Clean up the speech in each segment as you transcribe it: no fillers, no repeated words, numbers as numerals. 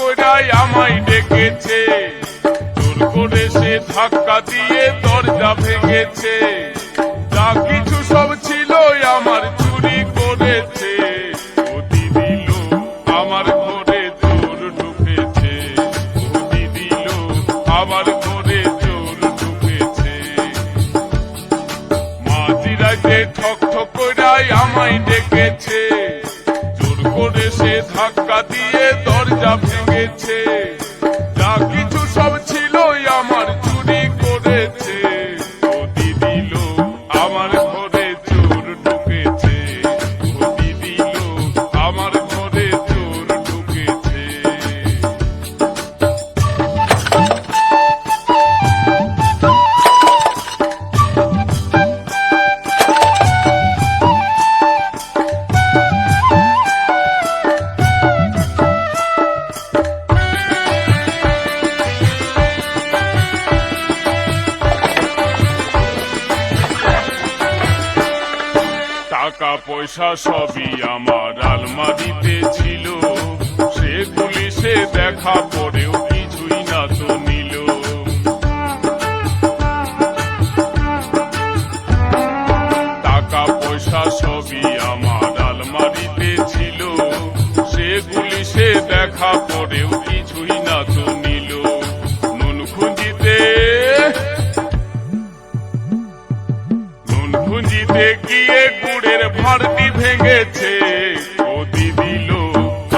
কইরাই আমায় ডেকেছে, জোর করে সে ধাক্কা দিয়ে দরজা ভেঙেছে। যা কিছু সব ছিল আমার চুরি করেছে, গতি দিল আমার ঘরে চোর ঢুকেছে, গতি দিল আমার ঘরে চোর ঢুকেছে। মাঝরাতে ঠক ঠক কইরাই আমায় ডেকেছে, জোর করে সে ধাক্কা দিয়ে দরজা ভেঙেছে। যা কিছু সব ছিল আমার চুরি করেছে, গতি দিল আমার ঘরে চোর ঢুকেছে, গতি দিল আমার ঘরে চোর ঢুকেছে। টাকা পয়সা সবই আমার আলমারিতে ছিল, সেগুলি সে দেখা পরেও কিছুই না তো নিল। টাকা পয়সা সবই আমার আলমারিতে ছিল, সেগুলি সে দেখা পরেও কিছুই না তো নিল। নুন খুঁজিতে গিয়ে গুড়ের ভাঁড়টি ভেঙেছে, গতি দিল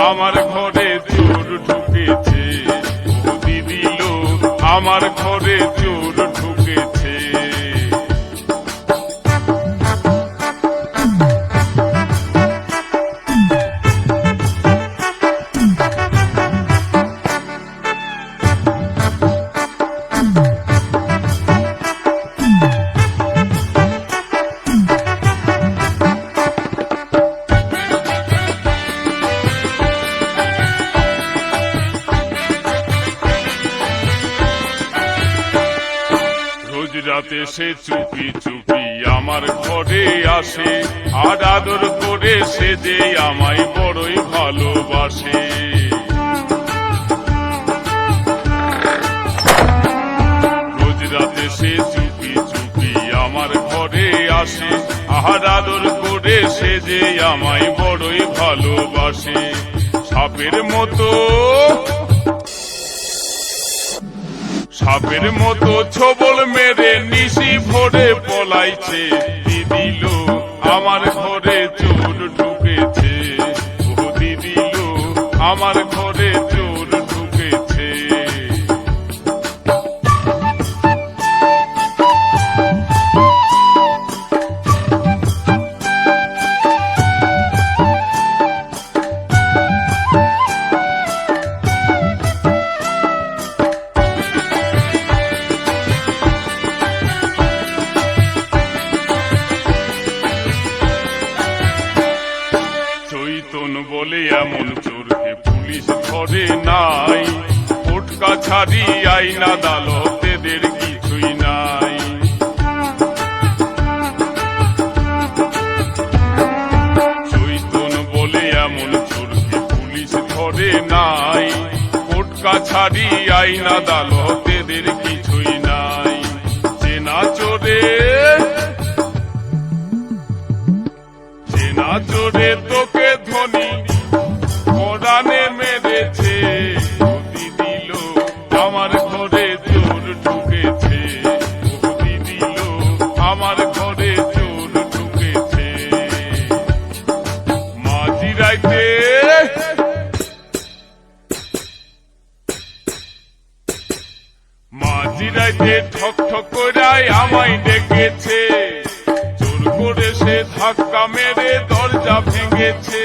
আমার ঘরে চোর ঢুকেছে, গতি দিল আমার ঘরে চোর ঢুকেছে। রোজ রাতে সে চুপি চুপি আমার ঘরে আসে, আর আদর করে সে যে আমায় বড়ই ভালোবাসে। রোজ রাতে সে চুপি চুপি আমার ঘরে আসে, আর আদর করে সে যে আমায় বড়ই ভালোবাসে। সাপের মতো ছোবল মেরে নিশি ভরে পলাইছে, দিল আমার ঘরে চোর ঢুকেছে, গতি দিল আমার ঘরে চোর ঢুকেছে। চৈতন বলে এমন চোরকে পুলিশ ধরে নাই, কোর্ট কাছারি আইন আদালত এদের কিছুই নাই। চৈতন বলে এমন চোরকে পুলিশ ধরে নাই, কোর্ট কাছারি আইন আদালত এদের কিছুই নাই। চেনা চোরে তোকে ধনী কোরআনে মেরেছে, গতি দিল আমার ঘরে চোর ঢুকেছে, গতি দিল আমার ঘরে চোর ঢুকেছে। মাঝরাতে ঠক ঠক কইরাই আমায় ডেকেছে, জোর করে সে ধাক্কা মেরে দরজা ভেঙেছে।